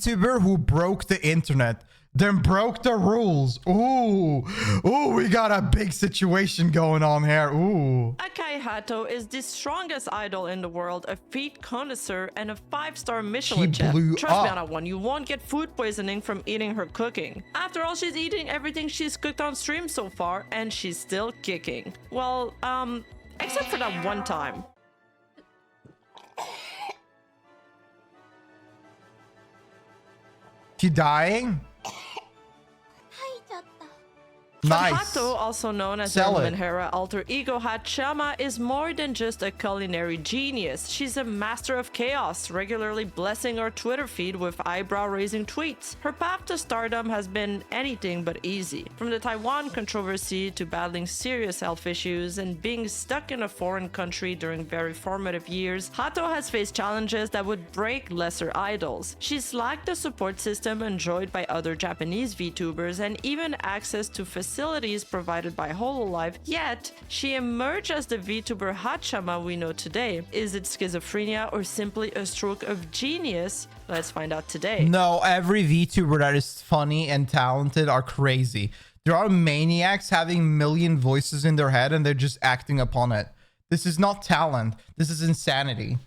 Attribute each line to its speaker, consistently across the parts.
Speaker 1: VTuber who broke the internet, then broke the rules. Ooh, we got a big situation going on here. Ooh.
Speaker 2: Akai Hato is the strongest idol in the world, a feet connoisseur, and a 5-star Michelin chef. Trust me on that one, you won't get food poisoning from eating her cooking. After all, she's eating everything she's cooked on stream so far, and she's still kicking. Well, except for that one time.
Speaker 1: She dying?
Speaker 2: But
Speaker 1: Nice.
Speaker 2: Hato, also known as her Hera alter ego Haachama, is more than just a culinary genius. She's a master of chaos, regularly blessing our Twitter feed with eyebrow-raising tweets. Her path to stardom has been anything but easy. From the Taiwan controversy to battling serious health issues and being stuck in a foreign country during very formative years, Hato has faced challenges that would break lesser idols. She's lacked the support system enjoyed by other Japanese VTubers and even access to facilities provided by Hololive, yet she emerged as the VTuber Haachama we know today. Is it schizophrenia or simply a stroke of genius? Let's find out today.
Speaker 1: No, every VTuber that is funny and talented are crazy. There are maniacs having million voices in their head and they're just acting upon it. This is not talent. This is insanity.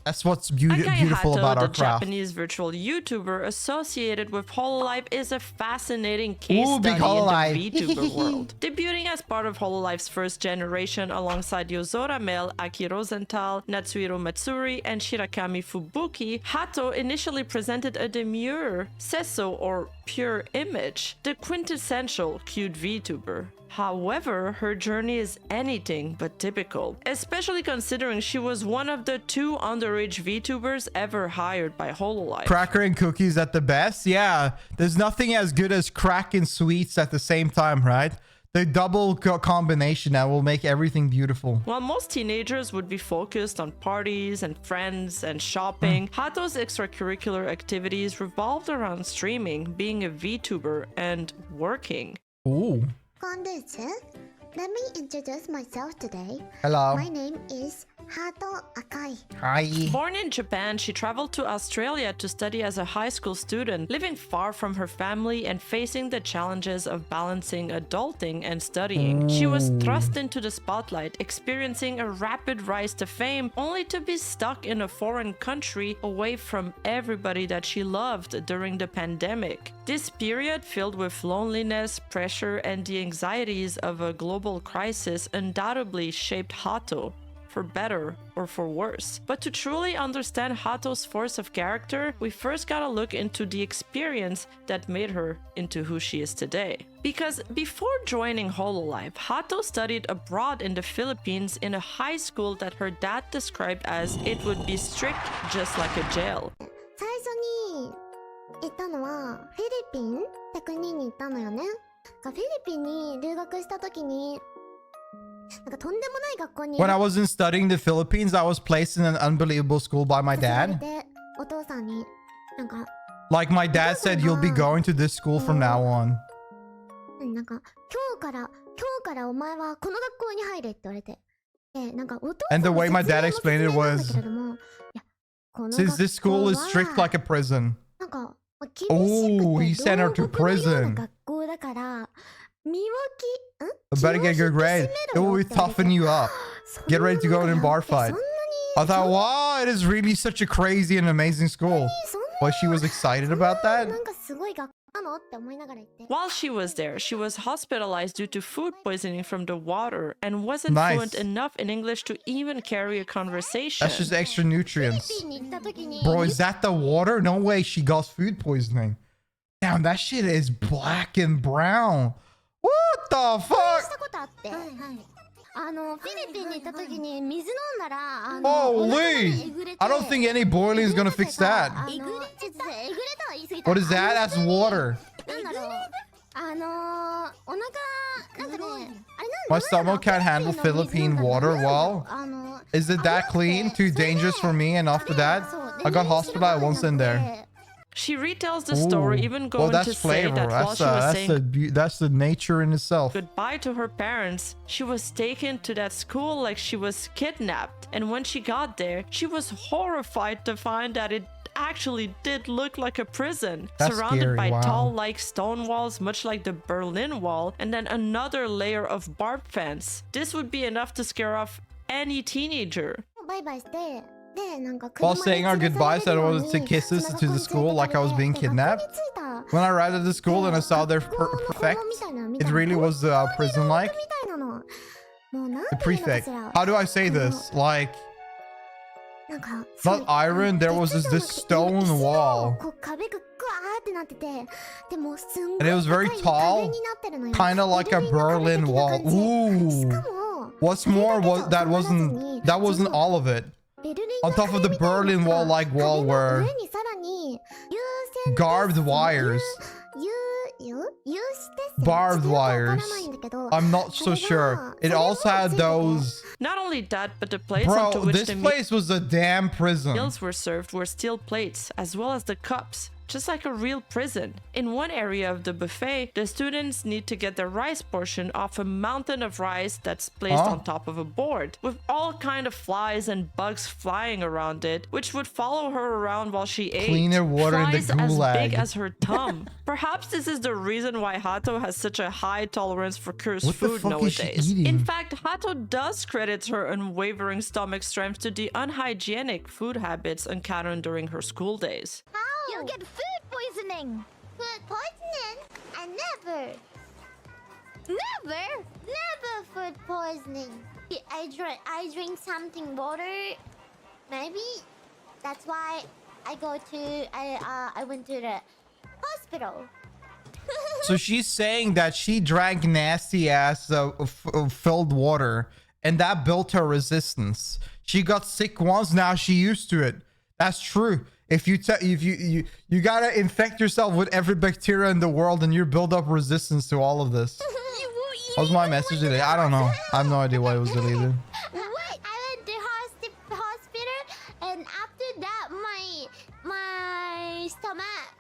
Speaker 1: That's what's beautiful
Speaker 2: Hato,
Speaker 1: about our
Speaker 2: the
Speaker 1: craft.
Speaker 2: Japanese virtual YouTuber associated with Hololive, is a fascinating case
Speaker 1: Ooh,
Speaker 2: study in
Speaker 1: Hololive.
Speaker 2: the VTuber world. Debuting as part of Hololive's first generation alongside Yozora Mel, Aki Rosenthal, Natsuhiro Matsuri, and Shirakami Fubuki, Hato initially presented a demure sesso or pure image, the quintessential cute VTuber. However, her journey is anything but typical, especially considering she was one of the 2 underage VTubers ever hired by Hololive.
Speaker 1: Cracker and cookies at the best? Yeah, there's nothing as good as crack and sweets at the same time, right? The double combination that will make everything beautiful.
Speaker 2: While most teenagers would be focused on parties and friends and shopping, Hato's extracurricular activities revolved around streaming, being a VTuber, and working.
Speaker 1: Ooh.
Speaker 3: Let me introduce myself today.
Speaker 1: Hello.
Speaker 3: My name is Hato Akai.
Speaker 1: Hi.
Speaker 2: Born in Japan, she traveled to Australia to study as a high school student, living far from her family and facing the challenges of balancing adulting and studying. She was thrust into the spotlight, experiencing a rapid rise to fame, only to be stuck in a foreign country away from everybody that she loved during the pandemic. This period, filled with loneliness, pressure, and the anxieties of a global crisis, undoubtedly shaped Hato, for better or for worse. But to truly understand Hato's force of character, we first gotta look into the experience that made her into who she is today. Because before joining Hololive, Hato studied abroad in the Philippines in a high school that her dad described as it would be strict just like a jail.
Speaker 3: 最初に行ったのはフィリピンって国に行ったのよね。フィリピンに留学した時に
Speaker 1: When I wasn't studying the Philippines, I was placed in an unbelievable school by my dad. Like my dad said, you'll be going to this school from now on. And the way my dad explained it was, since this school is strict like a prison. Oh, he sent her to prison. I better get a good grade. It will toughen you up. Get ready to go in a bar fight. I thought, wow, it is really such a crazy and amazing school. But she was excited about that?
Speaker 2: While she was there, she was hospitalized due to food poisoning from the water and wasn't fluent enough in English to even carry a conversation.
Speaker 1: That's just extra nutrients. Bro, is that the water? No way she got food poisoning. Damn, that shit is black and brown. What the fuck? Holy! I don't think any boiling is gonna fix that. What is that? That's water. My stomach can't handle Philippine water well. Is it that clean? Too dangerous for me? And after that, I got hospitalized once in there.
Speaker 2: She retells the story, even going to say that while she was saying
Speaker 1: that's the nature in itself.
Speaker 2: Goodbye to her parents, she was taken to that school like she was kidnapped. And when she got there, she was horrified to find that it actually did look like a prison,
Speaker 1: That's
Speaker 2: surrounded
Speaker 1: scary,
Speaker 2: by
Speaker 1: wow.
Speaker 2: tall like stone walls, much like the Berlin Wall, and then another layer of barbed fence. This would be enough to scare off any teenager.
Speaker 3: バイバイして、で、なんか
Speaker 1: While
Speaker 3: 車
Speaker 1: saying
Speaker 3: に
Speaker 1: our
Speaker 3: 連れ去られ
Speaker 1: goodbyes,
Speaker 3: る
Speaker 1: I
Speaker 3: よう
Speaker 1: wanted
Speaker 3: に
Speaker 1: to take kisses
Speaker 3: その
Speaker 1: to the
Speaker 3: 学校に
Speaker 1: school
Speaker 3: 連
Speaker 1: like I
Speaker 3: れ
Speaker 1: was
Speaker 3: てかれ
Speaker 1: being
Speaker 3: て、で、学校
Speaker 1: kidnapped.
Speaker 3: に着いた。
Speaker 1: When I arrived at the school and I saw their
Speaker 3: 学校の
Speaker 1: prefect,
Speaker 3: みたいな見
Speaker 1: it
Speaker 3: たら
Speaker 1: really was
Speaker 3: 本当に
Speaker 1: prison-like.
Speaker 3: みたいなの。もうなん
Speaker 1: The
Speaker 3: ていうのか
Speaker 1: prefect.
Speaker 3: しら。
Speaker 1: How do I say this? Like,
Speaker 3: なんか
Speaker 1: not iron, there was this stone wall.
Speaker 3: こう壁がグワーってなってて、でもすんご
Speaker 1: And it
Speaker 3: い
Speaker 1: was very
Speaker 3: 高い
Speaker 1: tall,
Speaker 3: 壁になってるのよ。
Speaker 1: kind of like a
Speaker 3: ベルリンの壁
Speaker 1: Berlin
Speaker 3: 的な
Speaker 1: wall.
Speaker 3: 感じ。し
Speaker 1: Ooh.
Speaker 3: かも
Speaker 1: What's more was that wasn't all of it.
Speaker 3: ベルリン
Speaker 1: On
Speaker 3: の
Speaker 1: top of the
Speaker 3: 壁みたいな
Speaker 1: Berlin wall like
Speaker 3: 壁
Speaker 1: wall
Speaker 3: の
Speaker 1: were
Speaker 3: 上にさらに優先
Speaker 1: garbed wires.
Speaker 3: 有刺鉄線
Speaker 1: Barbed
Speaker 3: ちょっとよくわから
Speaker 1: wires.
Speaker 3: ないんだけど
Speaker 1: I'm not so sure. It also had those.
Speaker 2: Not only that, but the plates
Speaker 1: Bro,
Speaker 2: onto which
Speaker 1: this
Speaker 2: the
Speaker 1: place was a damn prison.
Speaker 2: meals were served were steel plates, as well as the cups, just like a real prison. In one area of the buffet, the students need to get their rice portion off a mountain of rice that's placed
Speaker 1: Huh?
Speaker 2: on top of a board, with all kind of flies and bugs flying around it, which would follow her around while she ate.
Speaker 1: Cleaner water in the
Speaker 2: Flies as big
Speaker 1: gulag.
Speaker 2: as her thumb. Perhaps this is the reason why Hato has such a high tolerance for cursed
Speaker 1: What the
Speaker 2: food
Speaker 1: fuck is she
Speaker 2: nowadays.
Speaker 1: eating?
Speaker 2: In fact, Hato does credit her unwavering stomach strength to the unhygienic food habits encountered during her school days.
Speaker 3: You'll get food poisoning. Food poisoning? I never food poisoning. I drink something water. Maybe that's why I went to the hospital.
Speaker 1: So she's saying that she drank nasty ass filled water and that built her resistance. She got sick once, now she used to it. That's true. If you gotta infect yourself with every bacteria in the world and you build up resistance to all of this. What was my message today? I don't know. I have no idea why it was deleted.
Speaker 3: What? I went to hospital, and after that, my stomach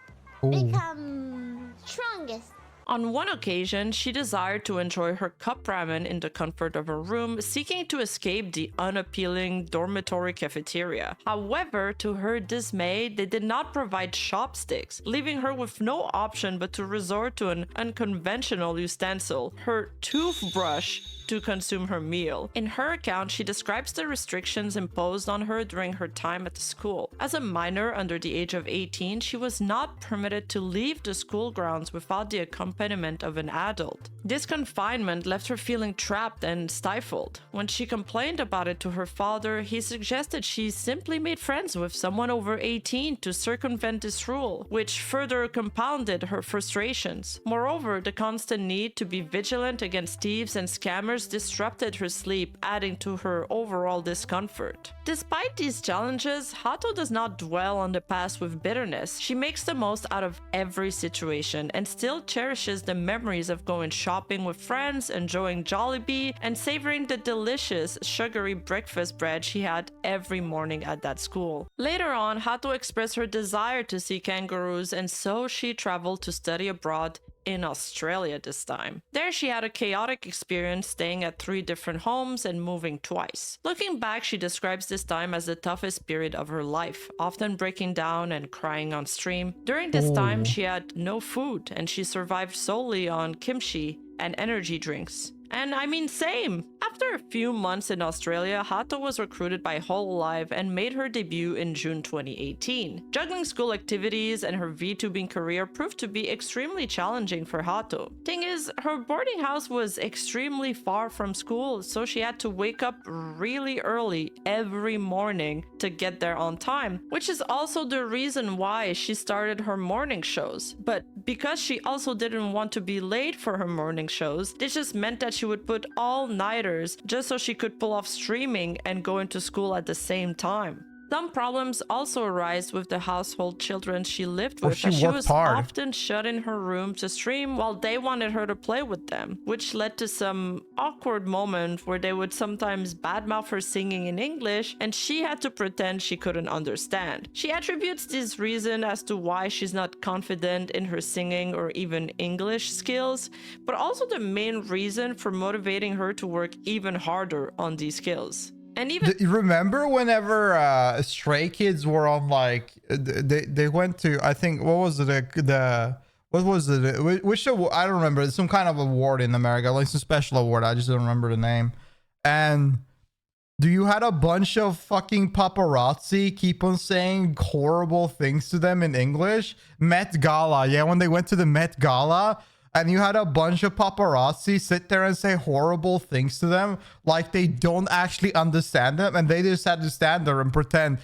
Speaker 1: Ooh.
Speaker 3: become strongest.
Speaker 2: On one occasion, she desired to enjoy her cup ramen in the comfort of her room, seeking to escape the unappealing dormitory cafeteria. However, to her dismay, they did not provide chopsticks, leaving her with no option but to resort to an unconventional utensil, her toothbrush, to consume her meal. In her account, she describes the restrictions imposed on her during her time at the school. As a minor under the age of 18, she was not permitted to leave the school grounds without the accompaniment of an adult. This confinement left her feeling trapped and stifled. When she complained about it to her father, he suggested she simply made friends with someone over 18 to circumvent this rule, which further compounded her frustrations. Moreover, the constant need to be vigilant against thieves and scammers disrupted her sleep, adding to her overall discomfort. Despite these challenges, Hato does not dwell on the past with bitterness. She makes the most out of every situation and still cherishes the memories of going shopping with friends, enjoying Jollibee, and savoring the delicious, sugary breakfast bread she had every morning at that school. Later on, Hato expressed her desire to see kangaroos, and so she traveled to study abroad in Australia this time. There she had a chaotic experience staying at 3 different homes and moving twice. Looking back, she describes this time as the toughest period of her life, often breaking down and crying on stream. During this time, she had no food and she survived solely on kimchi and energy drinks. And I mean, same! After a few months in Australia, Hato was recruited by Hololive and made her debut in June 2018. Juggling school activities and her VTubing career proved to be extremely challenging for Hato. Thing is, her boarding house was extremely far from school, so she had to wake up really early every morning to get there on time, which is also the reason why she started her morning shows. But because she also didn't want to be late for her morning shows, this just meant that she would put all-nighters just so she could pull off streaming and go into school at the same time. Some problems also arise with the household children she lived with, as she was often shut in her room to stream while they wanted her to play with them, which led to some awkward moments where they would sometimes badmouth her singing in English and she had to pretend she couldn't understand. She attributes this reason as to why she's not confident in her singing or even English skills, but also the main reason for motivating her to work even harder on these skills. And even
Speaker 1: You remember whenever Stray Kids were on, like, they went to, I think, what was it, what was it, which award, I don't remember, some kind of award in America, like some special award, I just don't remember the name. And you had a bunch of fucking paparazzi keep on saying horrible things to them in English. Met Gala, yeah, when they went to the Met Gala, and you had a bunch of paparazzi sit there and say horrible things to them, like they don't actually understand them, and they just had to stand there and pretend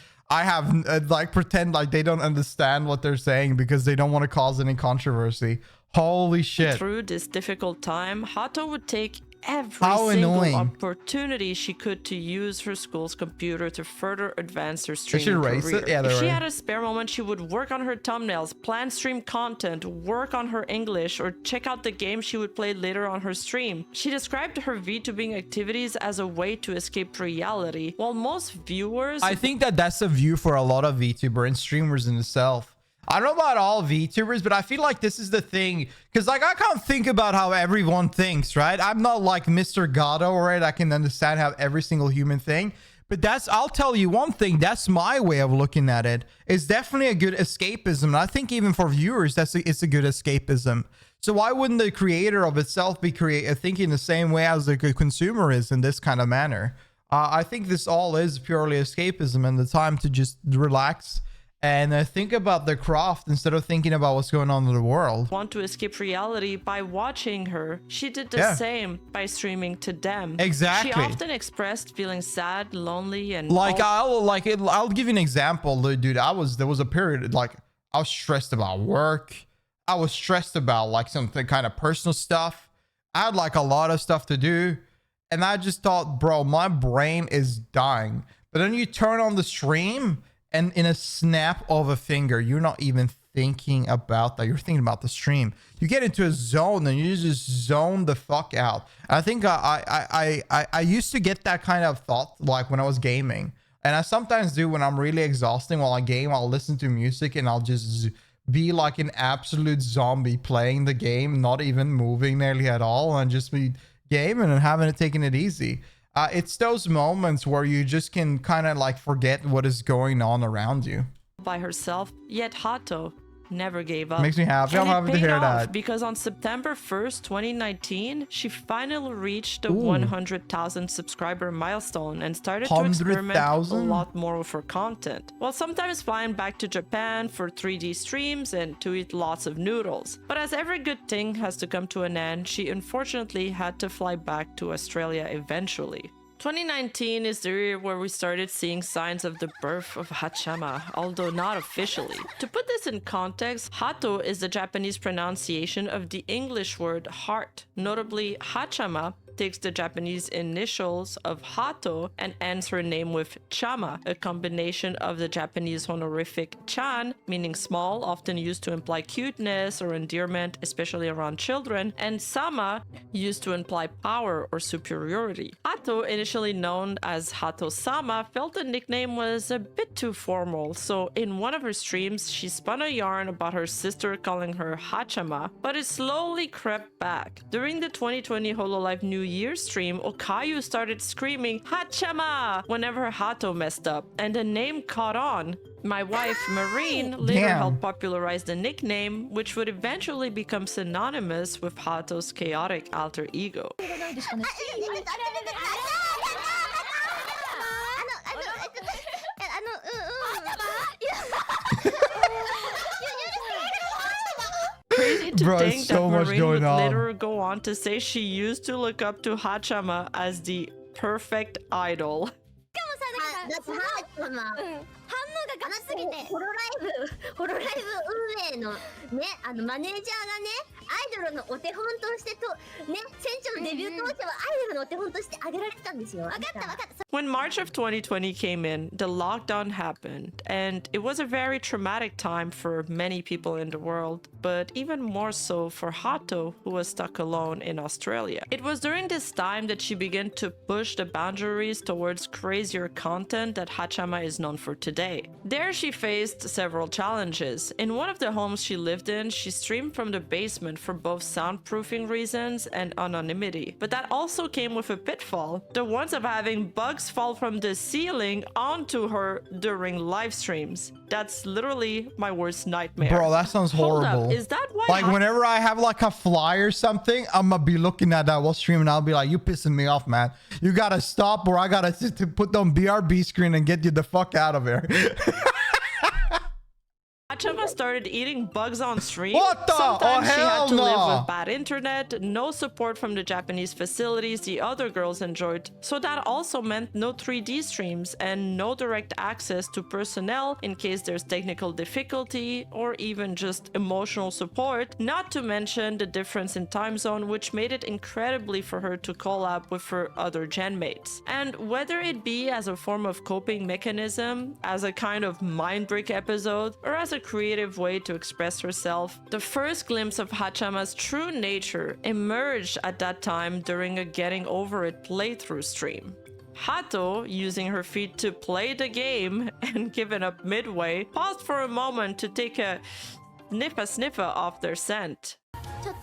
Speaker 1: pretend like they don't understand what they're saying because they don't want to cause any controversy. Holy shit.
Speaker 2: through this difficult time, Hato would take every
Speaker 1: How
Speaker 2: single
Speaker 1: annoying.
Speaker 2: opportunity she could to use her school's computer to further advance her
Speaker 1: They
Speaker 2: streaming
Speaker 1: should erase
Speaker 2: career.
Speaker 1: it? Yeah,
Speaker 2: If
Speaker 1: they're
Speaker 2: she
Speaker 1: right.
Speaker 2: had a spare moment, she would work on her thumbnails, plan stream content, work on her English, or check out the game she would play later on her stream. She described her VTubing activities as a way to escape reality, while most viewers
Speaker 1: I think that's a view for a lot of VTuber and streamers in itself. I don't know about all VTubers, but I feel like this is the thing, because like I can't think about how everyone thinks, right? I'm not like Mr. Gatto, right? I can understand how every single human thing, but I'll tell you one thing, that's my way of looking at it. It's definitely a good escapism, and I think even for viewers, it's a good escapism. So why wouldn't the creator of itself be thinking the same way as the consumer is in this kind of manner? I think this all is purely escapism and the time to just relax and think about the craft instead of thinking about what's going on in the world.
Speaker 2: want to escape reality by watching her. She did the same by streaming to them.
Speaker 1: Exactly.
Speaker 2: She often expressed feeling sad, lonely, and
Speaker 1: Like I'll give you an example, dude. There was a period like I was stressed about work. I was stressed about like something kind of personal stuff. I had like a lot of stuff to do, and I just thought, bro, my brain is dying. But then you turn on the stream, and in a snap of a finger, you're not even thinking about that. You're thinking about the stream. You get into a zone and you just zone the fuck out. I think I used to get that kind of thought like when I was gaming. And I sometimes do when I'm really exhausting while I game. I'll listen to music and I'll just be like an absolute zombie playing the game, not even moving nearly at all, and just be gaming and taking it easy. It's those moments where you just can kind of like forget what is going on around you.
Speaker 2: by herself, yet Hato never gave up.
Speaker 1: Makes me happy. I'm
Speaker 2: And it
Speaker 1: happy to
Speaker 2: paid
Speaker 1: hear
Speaker 2: off
Speaker 1: that.
Speaker 2: because on September 1st, 2019, she finally reached the 100,000 subscriber milestone and started to experiment a
Speaker 1: 100,000?
Speaker 2: lot more with her content, while sometimes flying back to Japan for 3D streams and to eat lots of noodles. But as every good thing has to come to an end, she unfortunately had to fly back to Australia eventually. 2019 is the year where we started seeing signs of the birth of Haachama, although not officially. To put this in context, Hato is the Japanese pronunciation of the English word heart. Notably, Haachama takes the Japanese initials of Hato and ends her name with Chama, a combination of the Japanese honorific chan, meaning small, often used to imply cuteness or endearment, especially around children, and sama, used to imply power or superiority. Hato, initially known as Hato-sama, felt the nickname was a bit too formal, so in one of her streams, she spun a yarn about her sister calling her Haachama, but it slowly crept back. During the 2020 Hololive New Year stream, Okayu started screaming Haachama whenever Hato messed up, and the name caught on. My wife, Marine, later
Speaker 1: Damn.
Speaker 2: helped popularize the nickname, which would eventually become synonymous with Hato's chaotic alter ego. Crazy to
Speaker 1: Bro,
Speaker 2: think
Speaker 1: so
Speaker 2: that
Speaker 1: much
Speaker 2: Marine
Speaker 1: going
Speaker 2: would
Speaker 1: on.
Speaker 2: later go on to say she used to look up to Haachama as the perfect idol.
Speaker 3: だってハートマン反応がガチすぎてホロライブ運営のねマネージャーがねアイドルのお手本としてとね船長のデビュー当初はアイドルのお手本として挙げられてたんですよ。わかったわかった。
Speaker 2: When March of 2020 came in, the lockdown happened, and it was a very traumatic time for many people in the world, but even more so for Hato, who was stuck alone in Australia. It was during this time that she began to push the boundaries towards crazier content that Haachama is known for today. There she faced several challenges. In one of the homes she lived in, she streamed from the basement basement for both soundproofing reasons and anonymity. But that also came with a pitfall, the ones of having bugs fall from the ceiling onto her during live streams. That's literally my worst nightmare.
Speaker 1: Bro, that sounds
Speaker 2: Hold
Speaker 1: horrible.
Speaker 2: up, is that why
Speaker 1: Like whenever I have like a fly or something, I'm gonna be looking at that while streaming. I'll be like, you pissing me off, man. You gotta stop, or I gotta to put on BRB screen and get you the fuck out of here.
Speaker 2: Haachama started eating bugs on stream.
Speaker 1: What the?
Speaker 2: Sometimes she had to
Speaker 1: no.
Speaker 2: live with bad internet, no support from the Japanese facilities the other girls enjoyed. So that also meant no 3D streams and no direct access to personnel in case there's technical difficulty or even just emotional support, not to mention the difference in time zone, which made it incredibly for her to collab with her other gen mates. And whether it be as a form of coping mechanism, as a kind of mind break episode, or as a creative way to express herself, the first glimpse of Haachama's true nature emerged at that time during a Getting Over It playthrough stream. Hato, using her feet to play the game and giving up midway, paused for a moment to take a sniffer off their scent.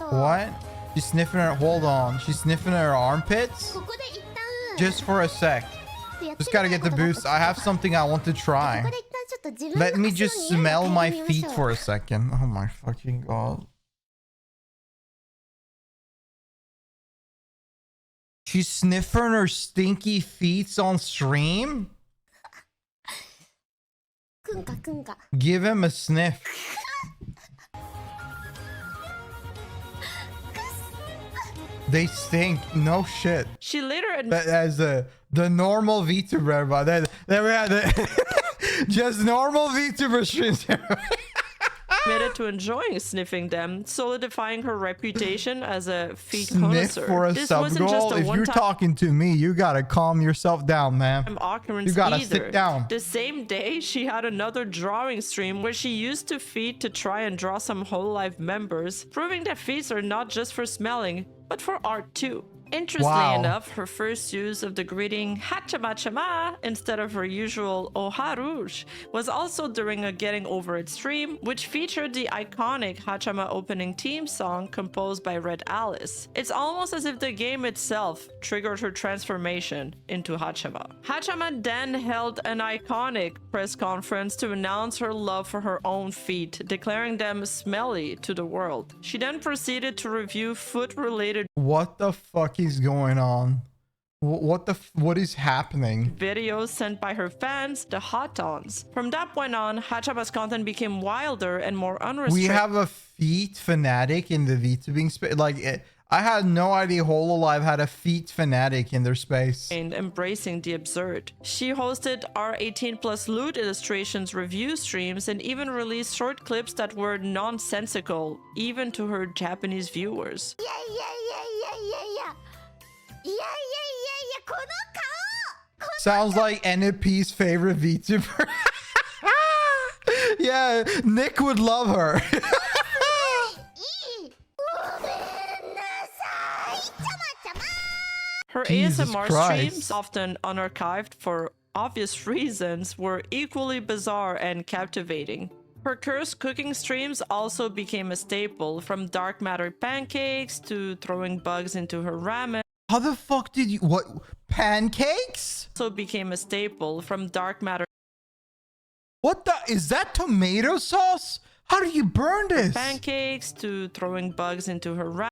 Speaker 1: What? She's sniffing her. Hold on. She's sniffing her armpits?
Speaker 3: ここで一旦
Speaker 1: Just for a sec. Just gotta get the boost. I have something I want to
Speaker 3: こ
Speaker 1: try.
Speaker 3: こで一旦ちょっと自分の
Speaker 1: Let me
Speaker 3: 足の
Speaker 1: just
Speaker 3: 匂いを
Speaker 1: smell
Speaker 3: 嗅
Speaker 1: my
Speaker 3: いでみまし
Speaker 1: feet
Speaker 3: ょう
Speaker 1: for a second. Oh my fucking god. She's sniffing her stinky feet on stream?
Speaker 3: くんかくんか
Speaker 1: Give him a sniff. They stink. No shit.
Speaker 2: She later
Speaker 1: That as the normal VTuber, but then we had the just normal VTuber streams.
Speaker 2: admitted to enjoying sniffing them, solidifying her reputation as a feet
Speaker 1: Sniff
Speaker 2: connoisseur.
Speaker 1: for a
Speaker 2: This
Speaker 1: sub
Speaker 2: wasn't just
Speaker 1: goal.
Speaker 2: a
Speaker 1: If you're
Speaker 2: one-time
Speaker 1: talking to me, you gotta calm yourself down, man.
Speaker 2: occurrence
Speaker 1: You gotta
Speaker 2: either.
Speaker 1: sit down.
Speaker 2: The same day, she had another drawing stream where she used to feet to try and draw some Whole Life members, proving that feet are not just for smelling, but for art too. Interestingly
Speaker 1: Wow.
Speaker 2: enough, her first use of the greeting Haachama instead of her usual Oharush was also during a Getting Over It stream, which featured the iconic Haachama opening theme song composed by Red Alice. It's almost as if the game itself triggered her transformation into Haachama. Haachama then held an iconic press conference to announce her love for her own feet, declaring them smelly to the world. She then proceeded to review foot-related
Speaker 1: What the fuck is going on? What is happening?
Speaker 2: videos sent by her fans, the Hotons. From that point on, Haachama's content became wilder and more unrestricted.
Speaker 1: We have a feet fanatic in the VTubing space. Like, I had no idea Hololive had a feet fanatic in their space.
Speaker 2: And embracing the absurd. She hosted R18 plus loot illustrations review streams and even released short clips that were nonsensical, even to her Japanese viewers.
Speaker 3: いやいやいやいやいやいやいやいやいやいやこの顔
Speaker 1: Sounds like NFP's favorite VTuber. Yeah, Nick would love her.
Speaker 3: いいごめんなさいちゃまちゃま
Speaker 2: Her
Speaker 1: Jesus
Speaker 2: ASMR
Speaker 1: Christ.
Speaker 2: streams, often unarchived for obvious reasons, were equally bizarre and captivating. Her cursed cooking streams also became a staple, from dark matter pancakes to throwing bugs into her ramen.
Speaker 1: How the fuck did you... What? Pancakes?
Speaker 2: Also became a staple, from dark matter
Speaker 1: What the... Is that tomato sauce? How do you burn this?
Speaker 2: pancakes to throwing bugs into her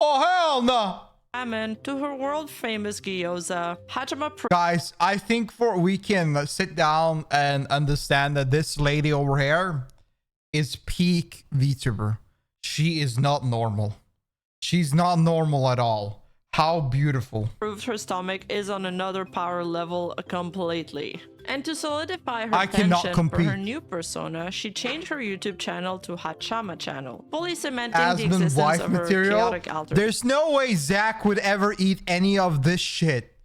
Speaker 1: Oh, hell no.
Speaker 2: ramen to her world famous gyoza. Haachama
Speaker 1: Guys, I think we can sit down and understand that this lady over here is peak VTuber. She is not normal. She's not normal at all. How beautiful.
Speaker 2: proved her stomach is on another power level completely. And to solidify her
Speaker 1: I cannot
Speaker 2: penchant for her
Speaker 1: compete.
Speaker 2: new persona, she changed her YouTube channel to Haachama channel, fully cementing the
Speaker 1: Aspen
Speaker 2: existence
Speaker 1: wife
Speaker 2: of her
Speaker 1: material.
Speaker 2: chaotic alter.
Speaker 1: There's no way Zach would ever eat any of this shit.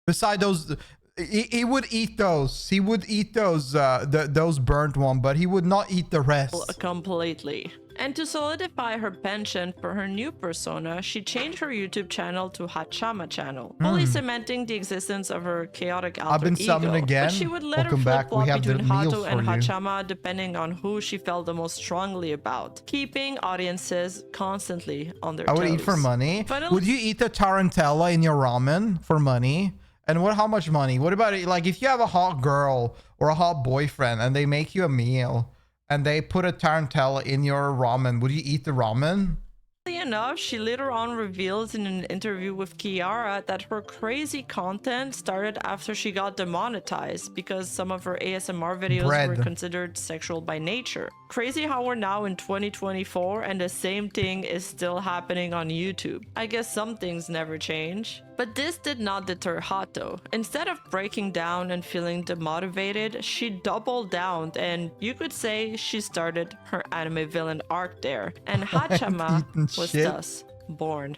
Speaker 1: Besides those, he would eat those. He would eat those, those burnt one, but he would not eat the rest.
Speaker 2: Completely. And to solidify her penchant for her new persona, she changed her YouTube channel to Haachama channel, fully cementing the existence of her chaotic alter
Speaker 1: I've been
Speaker 2: ego.
Speaker 1: summoned again.
Speaker 2: But she would let
Speaker 1: Welcome
Speaker 2: her
Speaker 1: back. We
Speaker 2: flip-flop
Speaker 1: have the
Speaker 2: between
Speaker 1: meals
Speaker 2: Hato and
Speaker 1: for you.
Speaker 2: Haachama depending on who she felt the most strongly about, keeping audiences constantly on their
Speaker 1: I
Speaker 2: toes.
Speaker 1: would eat for money.
Speaker 2: Finally-
Speaker 1: Would you eat the tarantella in your ramen for money? And how much money? What about it? Like if you have a hot girl or a hot boyfriend and they make you a meal and they put a tarantella in your ramen, would you eat the ramen?
Speaker 2: Enough, she later on reveals in an interview with Kiara that her crazy content started after she got demonetized because some of her ASMR videos were considered sexual by nature. Crazy how we're now in 2024 and the same thing is still happening on YouTube. I guess some things never change. But this did not deter Hato. Instead of breaking down and feeling demotivated, she doubled down and you could say she started her anime villain arc there. And Haachama was thus born.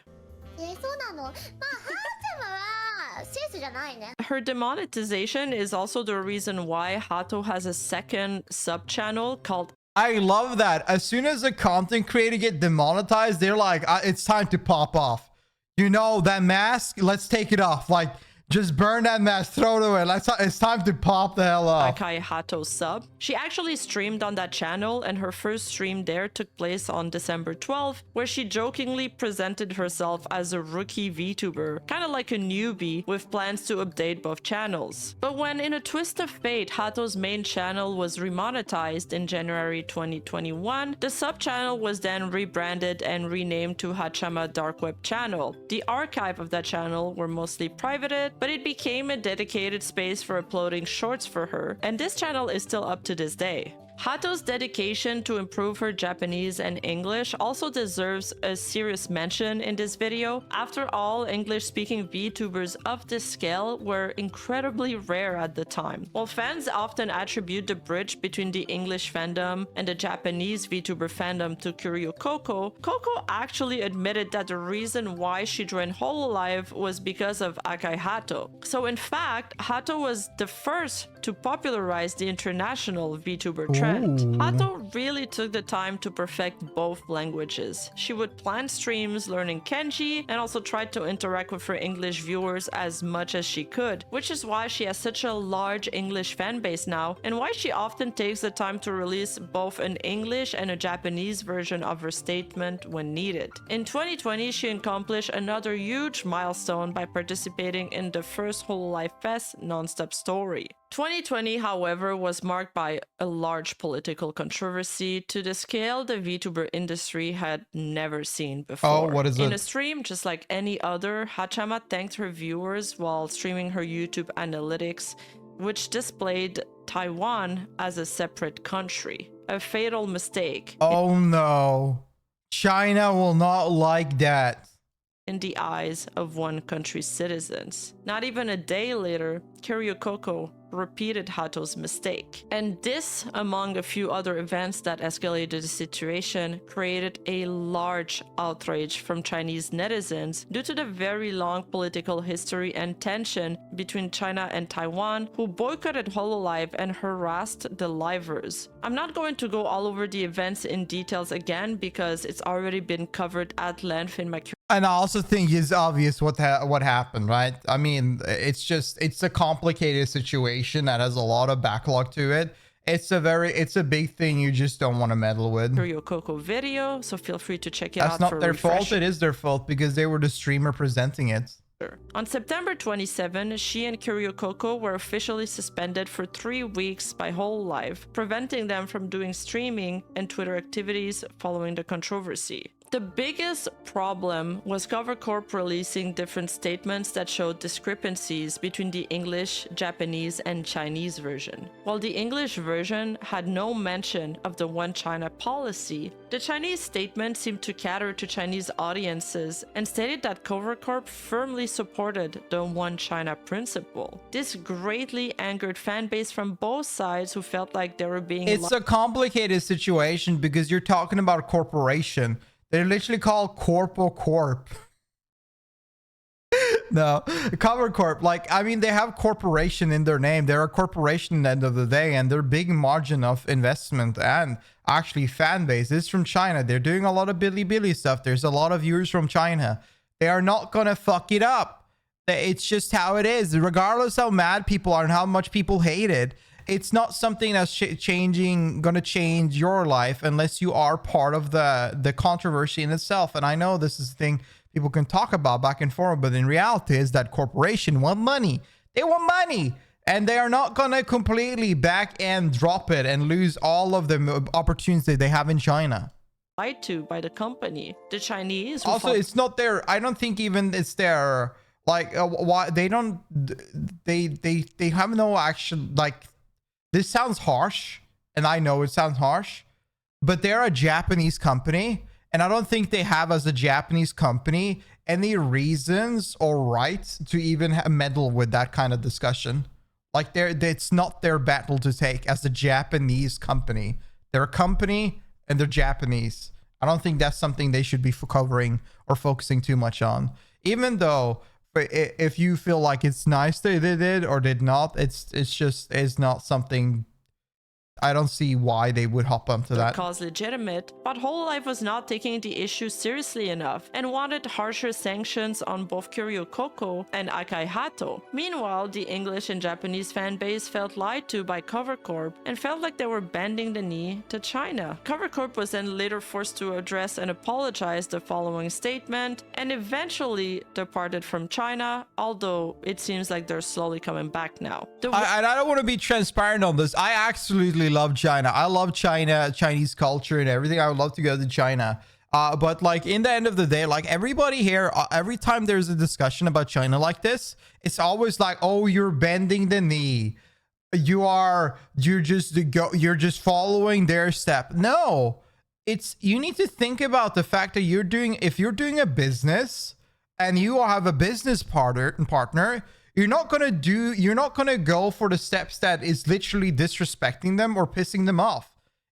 Speaker 3: そうなの。まあ、ハーチャマはセンスじゃないね。
Speaker 2: Her demonetization is also the reason why Hato has a second sub-channel called
Speaker 1: I love that. As soon as a content creator get demonetized, they're like, it's time to pop off. You know, that mask, let's take it off. Like, just burn that mask, throw it away. It's time to pop the hell off.
Speaker 2: Akai Hato sub. She actually streamed on that channel, and her first stream there took place on December 12th, where she jokingly presented herself as a rookie VTuber, kind of like a newbie with plans to update both channels. But when in a twist of fate, Hato's main channel was remonetized in January 2021, the sub-channel was then rebranded and renamed to Haachama Dark Web Channel. The archive of that channel were mostly privated, but it became a dedicated space for uploading shorts for her, and this channel is still up to this day. Hato's dedication to improve her Japanese and English also deserves a serious mention in this video. After all, English-speaking VTubers of this scale were incredibly rare at the time. While fans often attribute the bridge between the English fandom and the Japanese VTuber fandom to Kiryu Coco, Coco actually admitted that the reason why she joined Hololive was because of Akai Hato. So in fact, Hato was the first to popularize the international VTuber trend. Hato really took the time to perfect both languages. She would plan streams learning Kenji and also tried to interact with her English viewers as much as she could, which is why she has such a large English fan base now and why she often takes the time to release both an English and a Japanese version of her statement when needed. In 2020, she accomplished another huge milestone by participating in the first Hololive Fest non-stop story. 2020, however, was marked by a large political controversy to the scale the VTuber industry had never seen before.
Speaker 1: Oh, what is it?
Speaker 2: In a stream, just like any other, Haachama thanked her viewers while streaming her YouTube analytics, which displayed Taiwan as a separate country. A fatal mistake.
Speaker 1: Oh no. China will not like that.
Speaker 2: In the eyes of one country's citizens. Not even a day later, Kiryu Coco repeated Hato's mistake. And this, among a few other events that escalated the situation, created a large outrage from Chinese netizens due to the very long political history and tension between China and Taiwan, who boycotted Hololive and harassed the livers. I'm not going to go all over the events in details again because it's already been covered at length in my.
Speaker 1: And I also think it's obvious what happened, right? I mean, it's a complicated situation that has a lot of backlog to it. It's a big thing you just don't want to meddle with.
Speaker 2: Kiryu Coco video, so feel free to check it out.
Speaker 1: That's not their fault. It is their fault because they were the streamer presenting it.
Speaker 2: On September 27, she and Kiryu Coco were officially suspended for 3 weeks by Hololive, preventing them from doing streaming and Twitter activities following the controversy. The biggest problem was Cover Corp releasing different statements that showed discrepancies between the English, Japanese, and Chinese version. While the English version had no mention of the One China policy, the Chinese statement seemed to cater to Chinese audiences and stated that Cover Corp firmly supported the One China principle. This greatly angered fanbase from both sides who felt like they were being.
Speaker 1: It's a complicated situation because you're talking about a corporation. They're literally called Corp. No, Cover Corp. Like, I mean, they have corporation in their name. They're a corporation at the end of the day, and their big margin of investment and actually fan base is from China. They're doing a lot of Bilibili stuff. There's a lot of viewers from China. They are not gonna fuck it up. It's just how it is. Regardless how mad people are and how much people hate it, it's not something that's gonna change your life unless you are part of the controversy in itself. And I know this is the thing people can talk about back and forth, but in reality is that corporation want money. They want money, and they are not gonna completely back and drop it and lose all of the opportunities that they have in China.
Speaker 2: Lied to by the company. The Chinese
Speaker 1: Also, it's not their, I don't think even it's their, like, why they don't, they have no action. Like, this sounds harsh, and I know it sounds harsh, but they're a Japanese company, and I don't think they have, as a Japanese company, any reasons or rights to even meddle with that kind of discussion. Like, it's not their battle to take as a Japanese company. They're a company and they're Japanese. I don't think that's something they should be covering or focusing too much on. Even though, if you feel like it's nice they did or did not, it's not something. I don't see why they would hop onto that.
Speaker 2: Cause legitimate, but Hololive was not taking the issue seriously enough and wanted harsher sanctions on both Kyryokoko and Akai Hato. Meanwhile, the English and Japanese fan base felt lied to by Cover Corp and felt like they were bending the knee to China. Cover Corp was then later forced to address and apologize the following statement, and eventually departed from China, although it seems like they're slowly coming back now.
Speaker 1: I don't want to be transparent on this. I absolutely love China. I love China, Chinese culture and everything. I would love to go to China. But like, in the end of the day, like, everybody here, every time there's a discussion about China like this, it's always like, oh, you're bending the knee. You're just following their step. No, you need to think about the fact that if you're doing a business and you have a business partner, you're not gonna go for the steps that is literally disrespecting them or pissing them off.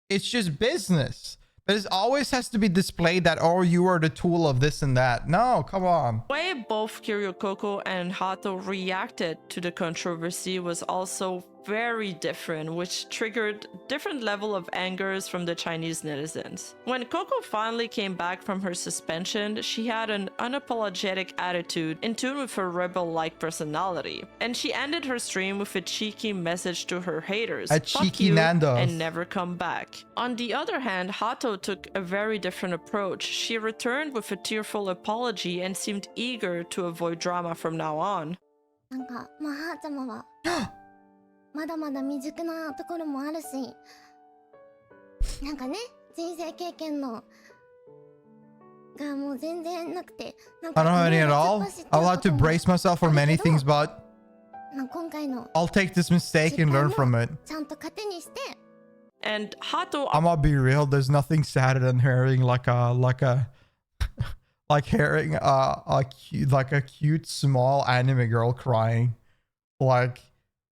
Speaker 1: It's just business. But it always has to be displayed that, oh, you are the tool of this and that. No, come on.
Speaker 2: The way both Kyryokoko and Hato reacted to the controversy was also very different, which triggered different level of angers from the Chinese netizens. When Coco finally came back from her suspension, she had an unapologetic attitude in tune with her rebel-like personality, and she ended her stream with a cheeky message to her haters:
Speaker 1: a
Speaker 2: "Fuck
Speaker 1: cheeky
Speaker 2: you
Speaker 1: Nando's
Speaker 2: and never come back." On the other hand, Hato took a very different approach. She returned with a tearful apology and seemed eager to avoid drama from now on.
Speaker 3: なんか、まあ、はーちゃまはまだまだ未熟なところもあるし、なんかね、人生経験のがもう全然なくて、なんか
Speaker 1: I don't have any at all. I'll have to brace myself for many things, but
Speaker 3: 今回の
Speaker 1: I'll take this mistake and learn from it.
Speaker 3: ちゃんと糧にして。
Speaker 2: And Hato,
Speaker 1: I'm gonna be real. There's nothing sadder than hearing hearing a cute small anime girl crying. Like,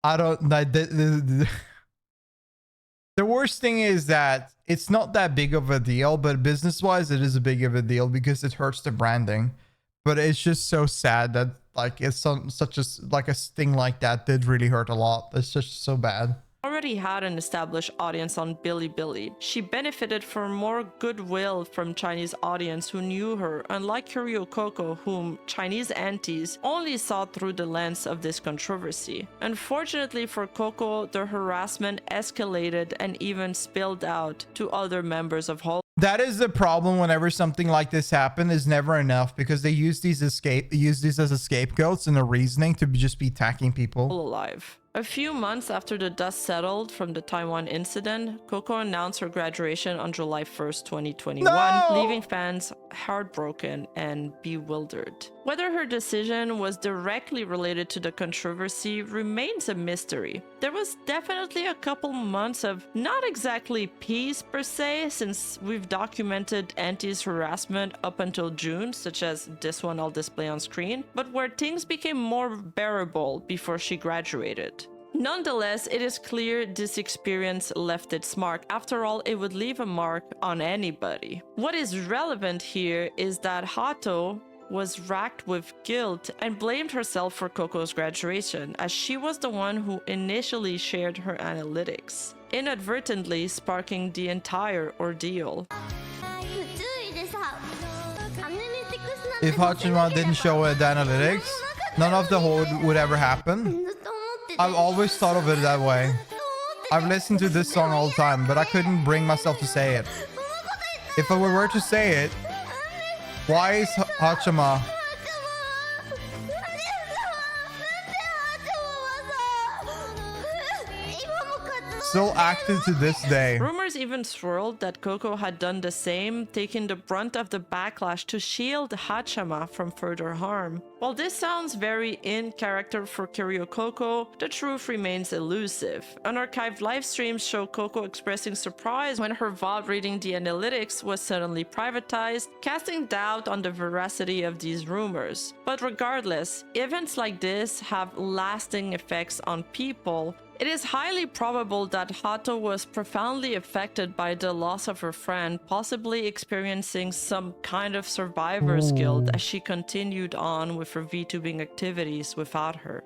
Speaker 1: I don't. The worst thing is that it's not that big of a deal, but business-wise, it is a big of a deal because it hurts the branding. But it's just so sad that, like, it's such a thing like that did really hurt a lot. It's just so bad.
Speaker 2: already had an established audience on Bilibili. She benefited from more goodwill from Chinese audience who knew her, unlike Kyryokoko, whom Chinese aunties only saw through the lens of this controversy. Unfortunately for Coco, the harassment escalated and even spilled out to other members of Hololive.
Speaker 1: That is the problem whenever something like this happens, is never enough, because they use these as scapegoats and a reasoning to just be attacking people.
Speaker 2: Alive. A few months after the dust settled from the Taiwan incident, Coco announced her graduation on July 1st, 2021, leaving fans heartbroken and bewildered. Whether her decision was directly related to the controversy remains a mystery. There was definitely a couple months of not exactly peace per se, since we've documented Auntie's harassment up until June, such as this one I'll display on screen, but where things became more bearable before she graduated. Nonetheless, it is clear this experience left its mark. After all, it would leave a mark on anybody. What is relevant here is that Hato was racked with guilt and blamed herself for Coco's graduation, as she was the one who initially shared her analytics, inadvertently sparking the entire ordeal.
Speaker 1: If Haachama didn't show the analytics, none of the whole would ever happen. I've always thought of it that way. I've listened to this song all the time, but I couldn't bring myself to say it. If I were to say it, why is Haachama still active to this day?
Speaker 2: Rumors even swirled that Coco had done the same, taking the brunt of the backlash to shield Haachama from further harm. While this sounds very in character for Kiryu Coco, the truth remains elusive. Unarchived live streams show Coco expressing surprise when her VOD reading the analytics was suddenly privatized, casting doubt on the veracity of these rumors. But regardless, events like this have lasting effects on people. It is highly probable that Hato was profoundly affected by the loss of her friend, possibly experiencing some kind of survivor's guilt as she continued on with her VTubing activities without her.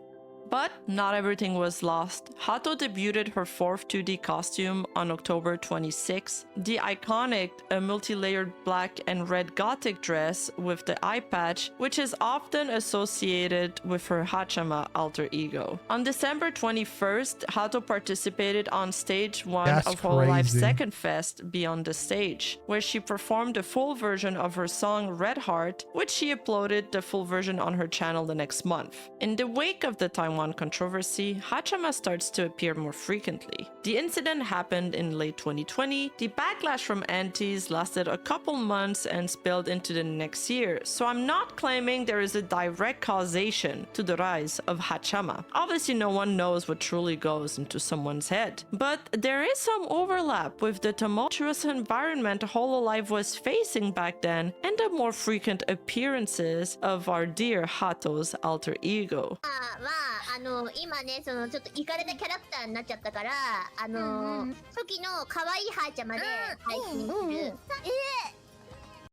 Speaker 2: But not everything was lost. Hato debuted her fourth 2D costume on October 26. The iconic multi-layered black and red gothic dress with the eye patch, which is often associated with her Haachama alter ego. On December 21st, Hato participated on stage 1 of Hololife's second fest, Beyond the Stage, where she performed a full version of her song Red Heart, which she uploaded the full version on her channel the next month. In the wake of the Taiwan controversy, Haachama starts to appear more frequently. The incident happened in late 2020. The backlash from antis lasted a couple months and spilled into the next year, so I'm not claiming there is a direct causation to the rise of Haachama. Obviously, no one knows what truly goes into someone's head, but there is some overlap with the tumultuous environment Hololive was facing back then and the more frequent appearances of our dear Hato's alter ego.
Speaker 3: 今ね、そのちょっとイカれたキャラクターになっちゃったから、初期の可愛いハーチャまで配信する。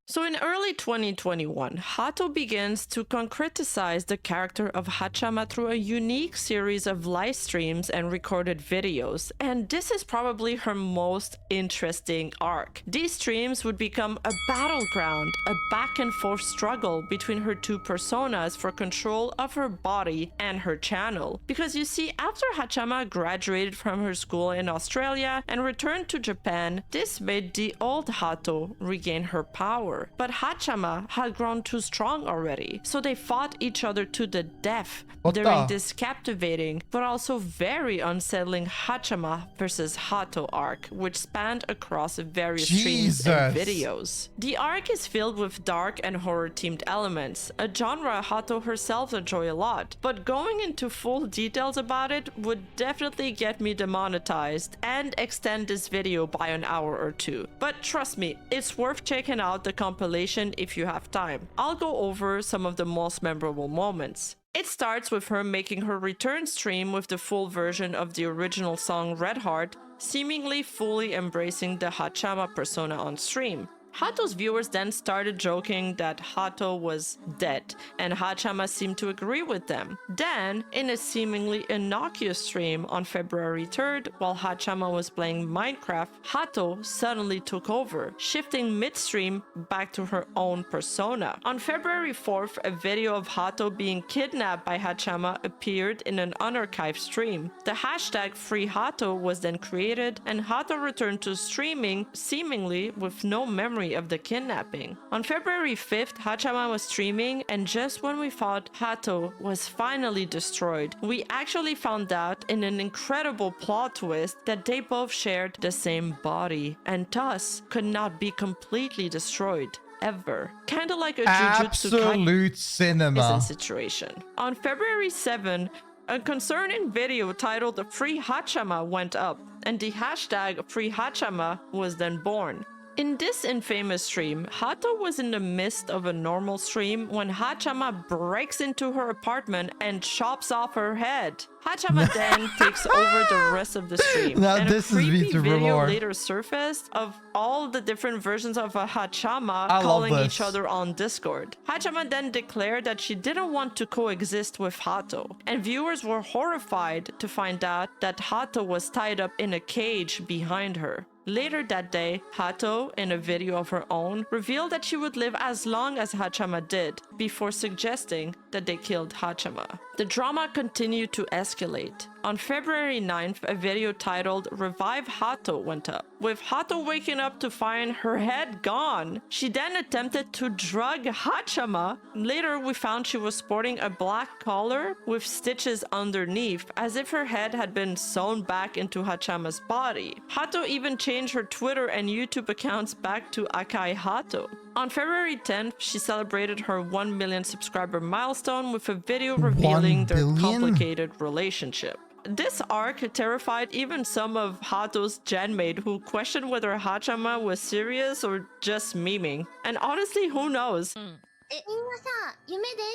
Speaker 2: So in early 2021, Hato begins to concretize the character of Haachama through a unique series of live streams and recorded videos, and this is probably her most interesting arc. These streams would become a battleground, a back and forth struggle between her two personas for control of her body and her channel. Because you see, after Haachama graduated from her school in Australia and returned to Japan, this made the old Hato regain her power. But Haachama had grown too strong already, so they fought each other to the death during this captivating but also very unsettling Haachama versus Hato arc, which spanned across various streams and videos. The arc is filled with dark and horror-themed elements, a genre Hato herself enjoys a lot, but going into full details about it would definitely get me demonetized and extend this video by an hour or two. But trust me, it's worth checking out the compilation if you have time. I'll go over some of the most memorable moments. It starts with her making her return stream with the full version of the original song Red Heart, seemingly fully embracing the Haachama persona on stream. Hato's viewers then started joking that Hato was dead, and Haachama seemed to agree with them. Then, in a seemingly innocuous stream on February 3rd, while Haachama was playing Minecraft, Hato suddenly took over, shifting midstream back to her own persona. On February 4th, a video of Hato being kidnapped by Haachama appeared in an unarchived stream. The hashtag #FreeHato was then created, and Hato returned to streaming, seemingly with no memory of the kidnapping. On February 5th, Haachama was streaming, and just when we thought Hato was finally destroyed, we actually found out in an incredible plot twist that they both shared the same body, and thus could not be completely destroyed. Ever. Kinda like a Jujutsu Kaisen situation. On February 7, a concerning video titled Free Haachama went up, and the hashtag Free Haachama was then born. In this infamous stream, Hato was in the midst of a normal stream when Haachama breaks into her apartment and chops off her head. Haachama then takes over the rest of the stream.
Speaker 1: Now
Speaker 2: and
Speaker 1: this
Speaker 2: a
Speaker 1: is
Speaker 2: creepy
Speaker 1: Vtuber
Speaker 2: video
Speaker 1: lore.
Speaker 2: later surfaced of all the different versions of a Haachama
Speaker 1: I love
Speaker 2: calling
Speaker 1: this.
Speaker 2: each other on Discord. Haachama then declared that she didn't want to coexist with Hato, and viewers were horrified to find out that Hato was tied up in a cage behind her. Later that day, Hato, in a video of her own, revealed that she would live as long as Haachama did, before suggesting that they killed Haachama. The drama continued to escalate. On February 9th, a video titled "Revive Hato" went up, with Hato waking up to find her head gone. She then attempted to drug Haachama. Later, we found she was sporting a black collar with stitches underneath, as if her head had been sewn back into Haachama's body. Hato even changed her Twitter and YouTube accounts back to Akai Hato. On February 10th, she celebrated her 1 million subscriber milestone with a video revealing their
Speaker 1: 1 billion?
Speaker 2: complicated relationship. This arc terrified even some of Hato's genmate who questioned whether Haachama was serious or just memeing. And honestly, who knows?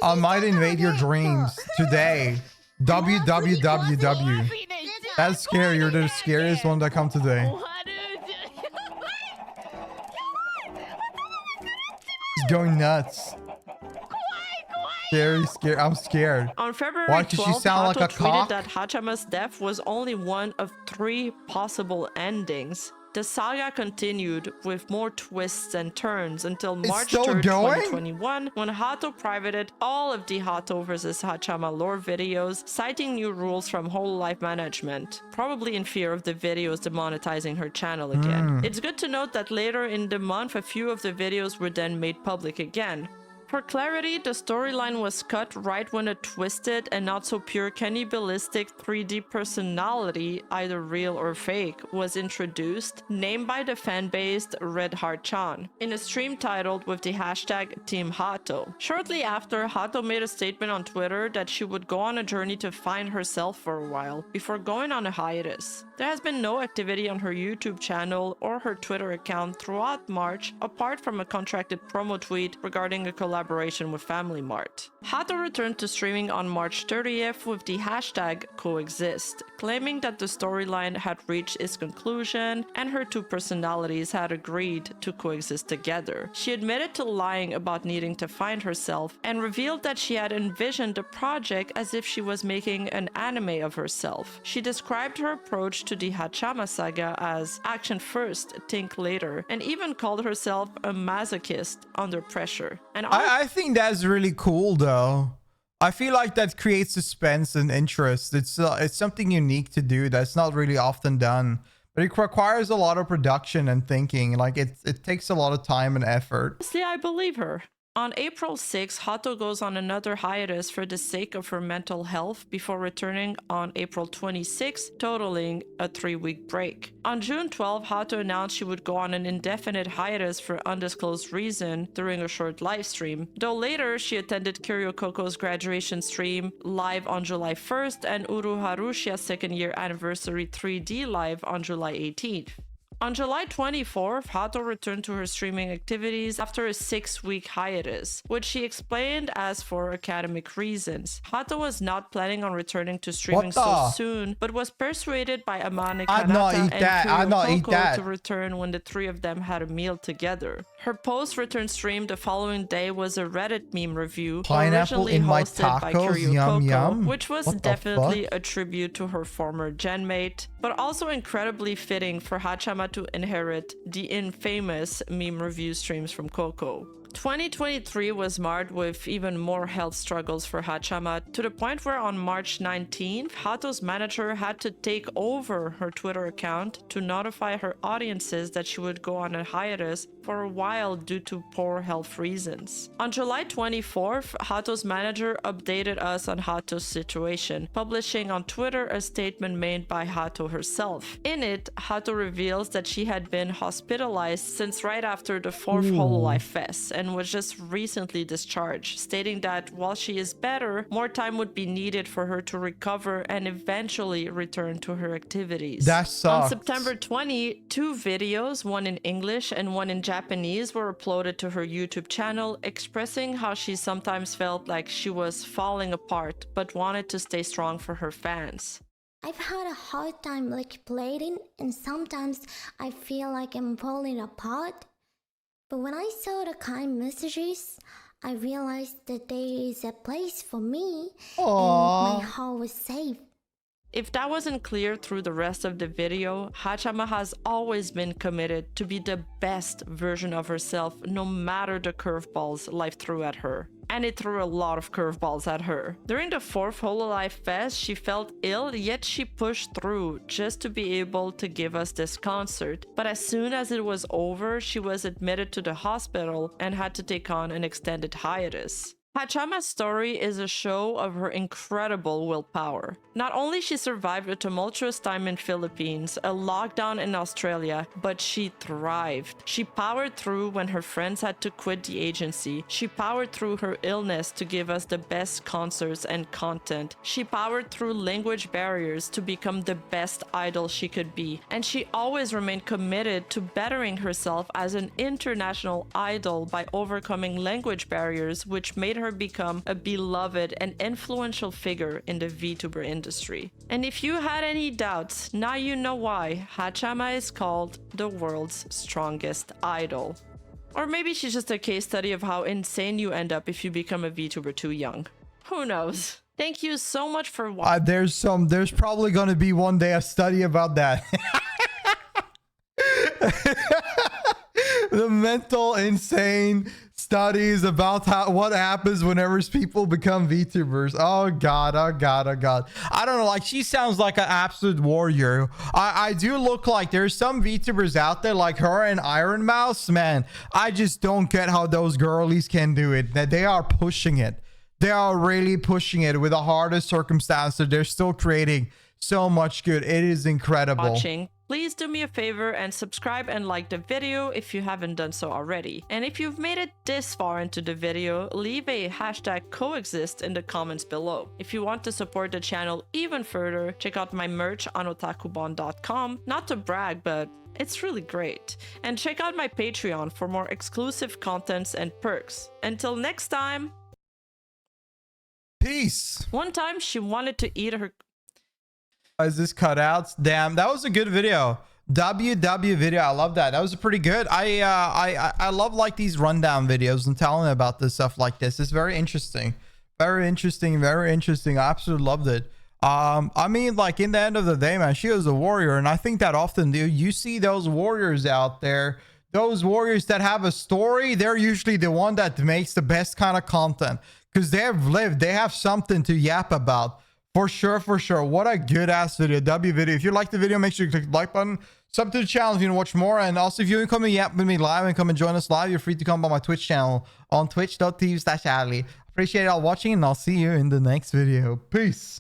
Speaker 1: I might invade your dreams today. www. That's scary. You're the scariest one that come today. He's going nuts. Scary. I'm scared.
Speaker 2: On February
Speaker 1: Why? 'Cause she
Speaker 2: 12th,
Speaker 1: sound
Speaker 2: Hato
Speaker 1: like a
Speaker 2: tweeted
Speaker 1: cock?
Speaker 2: that Haachama's death was only one of 3 possible endings. The saga continued with more twists and turns until March
Speaker 1: still
Speaker 2: 3rd,
Speaker 1: going?
Speaker 2: 2021, when Hato privated all of the Hato vs. Haachama lore videos, citing new rules from Whole Life Management, probably in fear of the videos demonetizing her channel again. It's good to note that later in the month, a few of the videos were then made public again. For clarity, the storyline was cut right when a twisted and not so pure cannibalistic 3D personality, either real or fake, was introduced, named by the fan-based Red Heart Chan, in a stream titled with the hashtag Team Hato. Shortly after, Hato made a statement on Twitter that she would go on a journey to find herself for a while, before going on a hiatus. There has been no activity on her YouTube channel or her Twitter account throughout March, apart from a contracted promo tweet regarding a collaboration with Family Mart. Hato returned to streaming on March 30th with the hashtag coexist, claiming that the storyline had reached its conclusion and her 2 personalities had agreed to coexist together. She admitted to lying about needing to find herself and revealed that she had envisioned the project as if she was making an anime of herself. She described her approach to the Haachama saga as action first, think later, and even called herself a masochist under pressure. And
Speaker 1: I think that's really cool, though. I feel like that creates suspense and interest. It's something unique to do that's not really often done, but it requires a lot of production and thinking. Like it takes a lot of time and effort.
Speaker 2: honestly, I believe her. On April 6, Hato goes on another hiatus for the sake of her mental health before returning on April 26, totaling a 3-week break. On June 12, Hato announced she would go on an indefinite hiatus for undisclosed reason during a short live stream, though later she attended Kiryu Koko's graduation stream live on July 1st and Uru Harushia's 2nd year anniversary 3D live on July 18th. On July 24th, Hato returned to her streaming activities after a 6-week hiatus, which she explained as for academic reasons. Hato was not planning on returning to streaming so soon, but was persuaded by Amane Kanata and Kiryu Koko to return when the 3 of them had a meal together. Her post-return stream the following day was a Reddit meme review, originally hosted by Kiryu Koko, which was definitely a tribute to her former genmate, but also incredibly fitting for Haachama to inherit the infamous meme review streams from Coco. 2023 was marred with even more health struggles for Haachama, to the point where on March 19th, Hato's manager had to take over her Twitter account to notify her audiences that she would go on a hiatus for a while due to poor health reasons. On July 24th, Hato's manager updated us on Hato's situation, publishing on Twitter a statement made by Hato herself. In it, Hato reveals that she had been hospitalized since right after the 4th Hololive Fest, and was just recently discharged, stating that while she is better, more time would be needed for her to recover and eventually return to her activities.
Speaker 1: That sucks.
Speaker 2: On September 20, 2 videos, one in English and one in Japanese, were uploaded to her YouTube channel, expressing how she sometimes felt like she was falling apart, but wanted to stay strong for her fans.
Speaker 4: I've had a hard time playing, and sometimes I feel like I'm falling apart. But when I saw the kind messages, I realized that there is a place for me, and my heart was safe.
Speaker 2: If that wasn't clear through the rest of the video, Haachama has always been committed to be the best version of herself, no matter the curveballs life threw at her. And it threw a lot of curveballs at her. During the 4th Hololive Fest, she felt ill, yet she pushed through just to be able to give us this concert. But as soon as it was over, she was admitted to the hospital and had to take on an extended hiatus. Haachama's story is a show of her incredible willpower. Not only she survived a tumultuous time in Philippines, a lockdown in Australia, but she thrived. She powered through when her friends had to quit the agency. She powered through her illness to give us the best concerts and content. She powered through language barriers to become the best idol she could be. And she always remained committed to bettering herself as an international idol by overcoming language barriers, which made her become a beloved and influential figure in the VTuber industry. And if you had any doubts, now you know why Haachama is called the world's strongest idol. Or maybe she's just a case study of how insane you end up if you become a VTuber too young. Who knows? Thank you so much for watching.
Speaker 1: There's probably going to be one day a study about that. The mental insane studies about what happens whenever people become VTubers. Oh god, oh god, oh god. I don't know, like, she sounds like an absolute warrior. I do look like there's some VTubers out there like her and Iron Mouse. Man, I just don't get how those girlies can do it. That they are pushing it. They are really pushing it with the hardest circumstances. They're still creating so much good. It is incredible.
Speaker 2: Please do me a favor and subscribe and like the video if you haven't done so already. And if you've made it this far into the video, leave a #coexist in the comments below. If you want to support the channel even further, check out my merch on otakubon.com. Not to brag, but it's really great. And check out my Patreon for more exclusive contents and perks. Until next time.
Speaker 1: Peace.
Speaker 2: One time she wanted to eat her...
Speaker 1: Is this cutouts? Damn, that was a good video. WW video. I love that. That was pretty good. I love like these rundown videos and telling about this stuff like this. It's very interesting. Very interesting. Very interesting. I absolutely loved it. I mean, like, in the end of the day, man, she was a warrior, and I think that often, dude, you see those warriors out there, those warriors that have a story, they're usually the one that makes the best kind of content because they have lived, they have something to yap about. For sure, for sure. What a good ass video. W video. If you like the video, make sure you click the like button. Sub to the channel if you want to watch more. And also, if you want to come and yap with me live and come and join us live, you're free to come by my Twitch channel on twitch.tv/Adley. Appreciate y'all watching, and I'll see you in the next video. Peace.